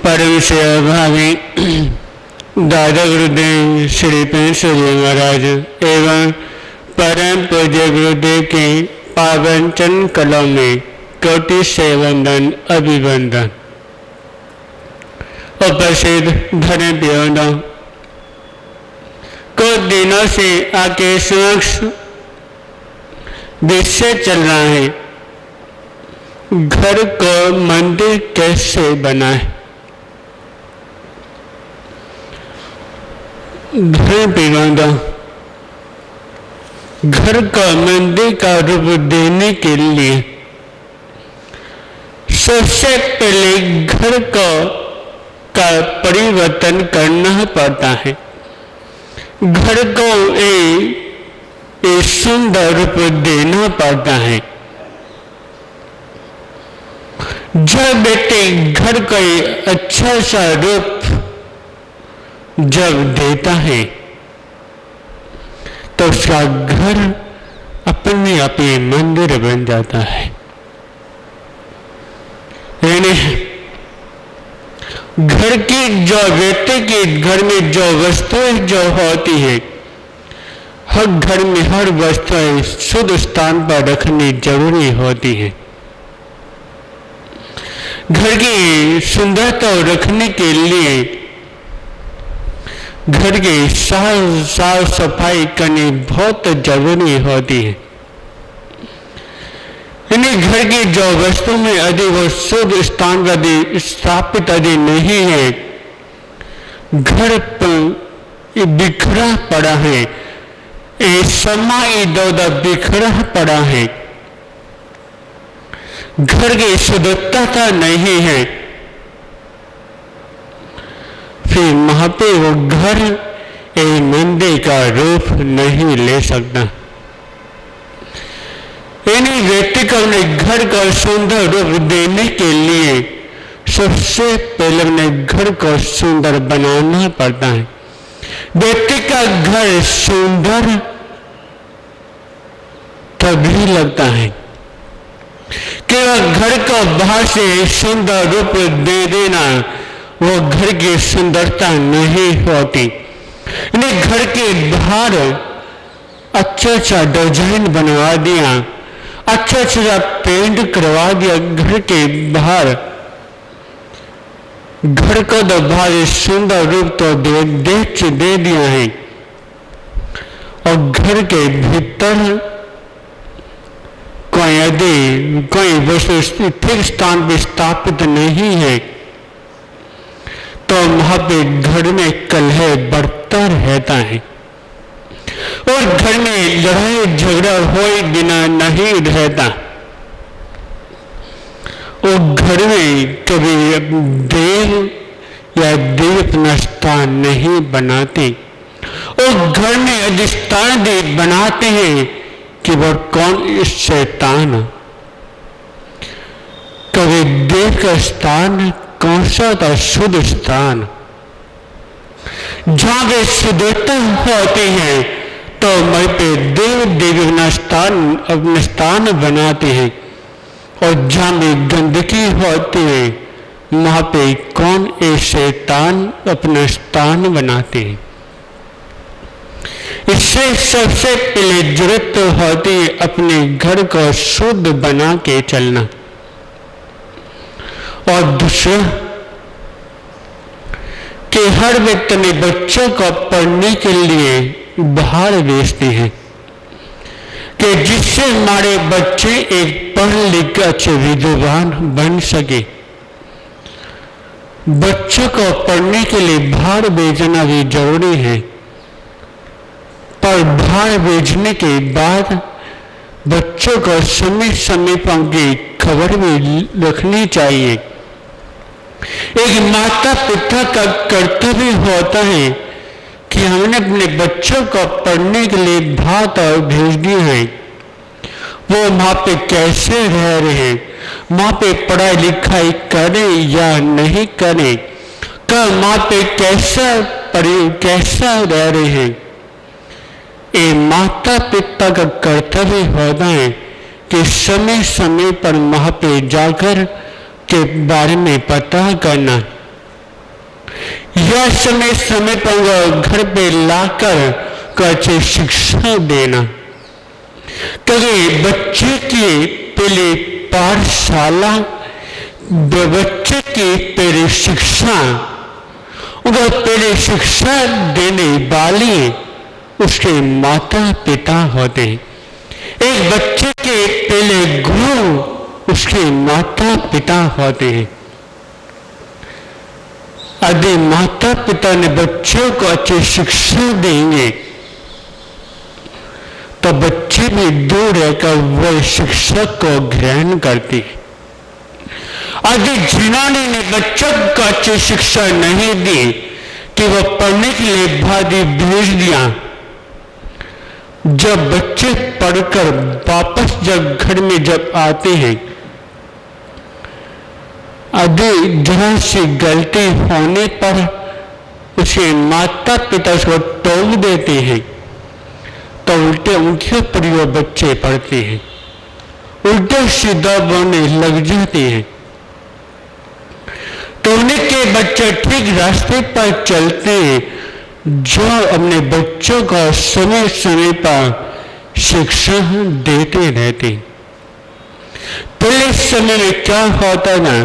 परम सेवा भावी दादा गुरुदेव श्री पेंसुर जी महाराज एवं परम पूज्य गुरुदेव के पावन चरण कलों में कोटि से वंदन अभिवंदन। उपस्थित धर्म प्रियों, कुछ दिनों से आपके समक्ष विषय चल रहा है, घर को मंदिर कैसे बनाए। धर्म प्रियों, घर को मंदिर का रूप देने के लिए सबसे पहले घर को का परिवर्तन करना पड़ता है। घर को एक सुंदर रूप देना पड़ता है। जब व्यक्ति घर को अच्छा सा रूप जब देता है तो उसका घर अपने आप ही मंदिर बन जाता है। यानी घर की जो व्यक्ति के घर में जो वस्तुएं जो होती है, हर घर में हर वस्तुएं शुद्ध स्थान पर रखनी जरूरी होती है। घर की सुंदरता रखने के लिए घर की साफ सफाई करनी बहुत जरूरी होती है। यानी घर की जो वस्तु में यदि वो शुद्ध स्थान यदि स्थापित यदि नहीं है, घर पर बिखरा पड़ा है, समय इधर बिखरा पड़ा है, घर की शुद्धता नहीं है, फिर वहां पे वो घर एक मंदिर का रूप नहीं ले सकता। यानी व्यक्ति को अपने घर का सुंदर रूप देने के लिए सबसे पहले अपने घर को सुंदर बनाना पड़ता है। व्यक्ति का घर सुंदर तभी लगता है कि वह घर को बाहर से सुंदर रूप दे देना वो घर की सुंदरता नहीं होती। यानी घर के बाहर अच्छा डिजाइन बनवा दिया, अच्छा पेंट करवा दिया, घर के बाहर घर को तो बाहर सुंदर रूप तो दे दिया है, और घर के भीतर कोई वस्तु ठीक स्थान पर स्थापित नहीं है तो वहां पे घर में कलह बढ़ता रहता है और घर में लड़ाई झगड़ा होए बिना नहीं रहता। और घर में कभी देव या देव अपना स्थान नहीं बनाते, और घर में यदि स्थान बनाते हैं कि वह कौन शैतान, कभी देव का स्थान कौन सा था शुद्ध स्थान जहां वे शुद्धता होती है तो वहीं पे देव देवी अपना स्थान बनाते हैं, और जहां भी गंदगी होती है वहां पे कौन एक शैतान अपना स्थान बनाते हैं। इससे सबसे पहले जरूरत होती है अपने घर को शुद्ध बना के चलना। और दूसरा कि हर व्यक्ति ने बच्चों को पढ़ने के लिए बाहर भेजते हैं कि जिससे हमारे बच्चे एक पढ़ लिख अच्छे विद्वान बन सके। बच्चों को पढ़ने के लिए बाहर भेजना भी जरूरी है, पर बाहर भेजने के बाद बच्चों को समय समय पर उनकी खबर भी रखनी चाहिए। एक माता पिता का कर्तव्य होता है कि हमने अपने बच्चों को पढ़ने के लिए बाहर भेज दिया है, वो वहां पे कैसे रह रहे हैं, वहां पे पढ़ाई लिखाई करें या नहीं करें, कब वहां पे कैसा रह रहे हैं। ये माता पिता का कर्तव्य होता है कि समय समय पर वहां पे जाकर के बारे में पता करना यह समय समय पर घर पे लाकर अच्छी शिक्षा देना, क्योंकि बच्चे की पहले पाठशाला, बच्चे की पहले शिक्षा, उनका पहले शिक्षा देने वाली उसके माता पिता होते हैं। एक बच्चे के पहले गुरु उसके माता पिता होते हैं। यदि माता पिता ने बच्चों को अच्छी शिक्षा देंगे तो बच्चे भी दूर रहकर वह शिक्षा को ग्रहण करते हैं। यदि जिन्होंने ने बच्चों को अच्छी शिक्षा नहीं दी कि वह पढ़ने के लिए भादी भेज दिया, जब बच्चे पढ़कर वापस जब घर में जब आते हैं, यदि जरा सी गलती होने पर उसे माता पिता उसको टोक देते हैं तो उल्टे उनके ऊपर वो बच्चे पढ़ते हैं, उल्टे सीधा बोलने लग जाते हैं। तो उनके बच्चे ठीक रास्ते पर चलते हैं जो अपने बच्चों को समय समय पर शिक्षा देते रहते। पहले समय में क्या होता ना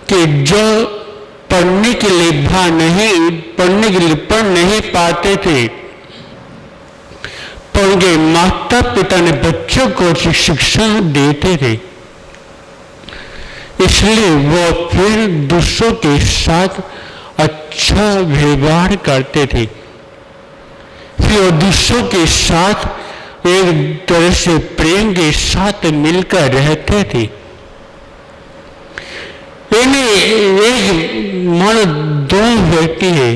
कि जो पढ़ने के लिए पढ़ने के लिए पढ़ नहीं पाते थे, पर उनके माता पिता ने बच्चों को शिक्षा देते थे, इसलिए वो फिर दूसरों के साथ अच्छा व्यवहार करते थे। फिर वो दूसरों के साथ एक तरह से प्रेम के साथ मिलकर रहते थे। एक मान दो व्यक्ति है,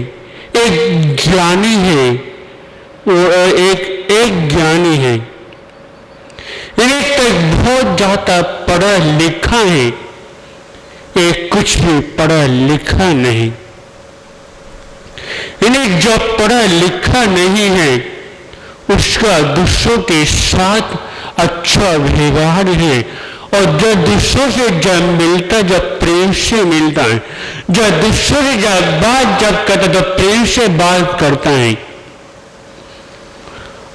एक ज्ञानी है और एक ज्ञानी है। एक तो बहुत ज्यादा पढ़ा लिखा है, एक कुछ भी पढ़ा लिखा नहीं। इन्हें जो पढ़ा लिखा नहीं है उसका दूसरों के साथ अच्छा व्यवहार है, और जब दूसरों से जब मिलता, जब प्रेम से मिलता है, जब दूसरों से जब बात जब करता तो प्रेम से बात करता है,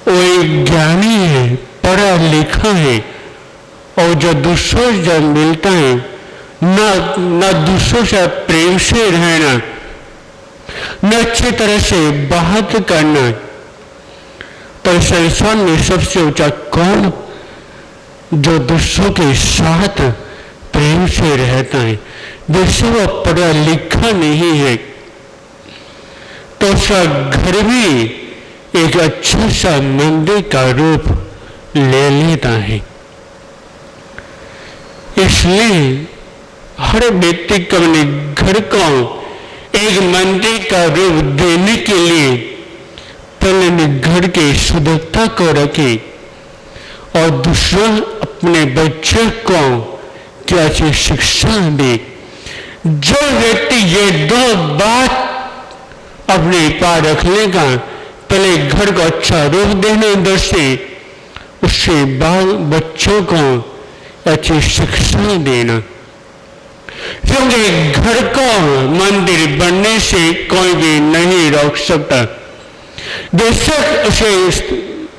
वो एक ज्ञानी है, पढ़ा लिखा है। और जो दूसरों से जब मिलता है न दूसरों से प्रेम से रहना, न अच्छी तरह से बात करना, पर संसार में सबसे ऊंचा कौन? जो दूसरों के साथ प्रेम से रहता है। जैसे वो पढ़ा लिखा नहीं है तो उसका घर भी एक अच्छा सा मंदिर का रूप ले लेता है। इसलिए हर व्यक्ति को अपने घर को एक मंदिर का रूप देने के लिए पहले घर की शुद्धता को रखे, और दूसरा अपने बच्चे को क्या शिक्षा दे। जो व्यक्ति ये दो बात अपने पास रख लेगा, पहले घर को अच्छा रूप देने अंदर से, उसके बाद बच्चों को अच्छी शिक्षा देना। क्योंकि घर को मंदिर बनने से कोई भी नहीं रोक सकता। बेशक उसे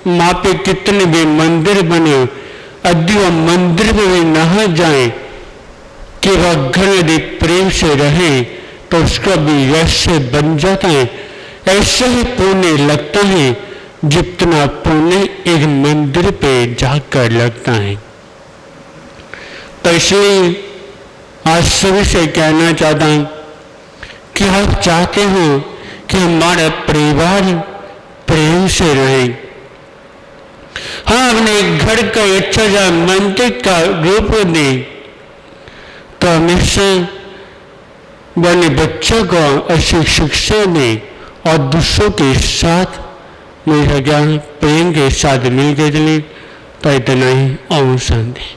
माँ पे कितने भी मंदिर बने, यदि वह मंदिर में भी न जाए कि वह घर यदि प्रेम से रहे तो उसका भी वैसे बन जाता है। ऐसे ही पुण्य लगता है जितना पुण्य एक मंदिर पे जाकर लगता है। तो इसलिए आज सभी से कहना चाहता हूं कि आप चाहते हो कि हमारा परिवार प्रेम से रहे, हाँ अपने घर का अच्छा सा मंदिर का रूप दे, तो हमेशा अपने बच्चों को अच्छी शिक्षा दे और दूसरों के साथ मेरा ज्ञान प्रेम के साथ मिलकर चले। तो इतना ही। ओम शांति।